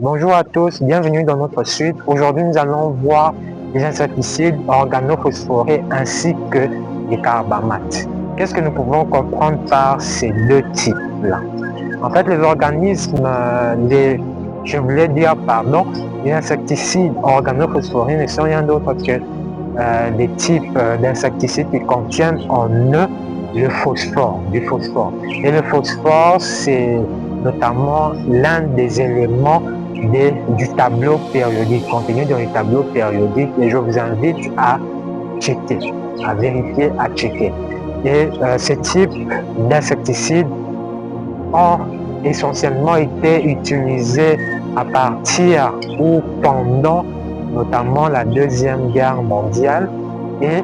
Bonjour à tous, bienvenue dans notre suite. Aujourd'hui, nous allons voir les insecticides organophosphorés ainsi que les carbamates. Qu'est-ce que nous pouvons comprendre par ces deux types-là? En fait, les organismes, les insecticides organophosphorés ne sont rien d'autre que des types d'insecticides qui contiennent en eux du phosphore. Et le phosphore, c'est notamment l'un des éléments du tableau périodique, contenu dans le tableau périodique, et je vous invite à checker, à vérifier, à checker. Et ces types d'insecticides ont essentiellement été utilisés à partir ou pendant notamment la Deuxième Guerre mondiale, et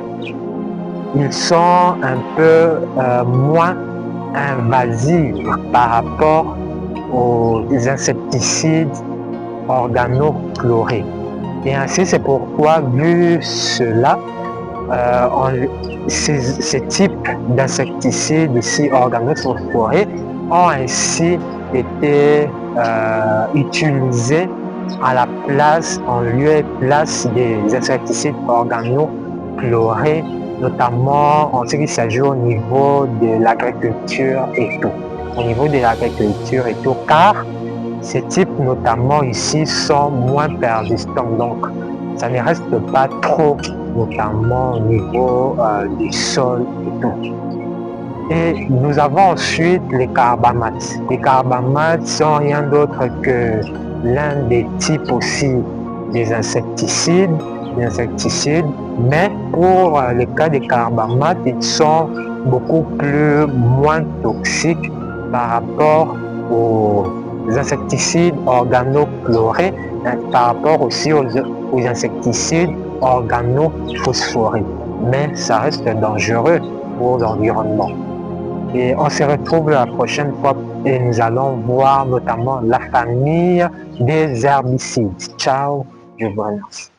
ils sont un peu moins invasifs par rapport aux insecticides organochlorés. Et ainsi, c'est pourquoi, vu cela, ces types d'insecticides ici organophosphorés ont ainsi été utilisés à la place, en lieu et place des insecticides organochlorés, notamment en ce qui s'agit au niveau de l'agriculture et tout. Au niveau de l'agriculture et tout, car ces types notamment ici sont moins persistants, donc ça ne reste pas trop, notamment au niveau du sol et tout. Et nous avons ensuite les carbamates. Les carbamates sont rien d'autre que l'un des types aussi des insecticides, mais pour le cas des carbamates, ils sont beaucoup moins toxiques par rapport aux insecticides organochlorés, par rapport aussi aux insecticides organophosphorés. Mais ça reste dangereux pour l'environnement. Et on se retrouve la prochaine fois et nous allons voir notamment la famille des herbicides. Ciao, je vous remercie.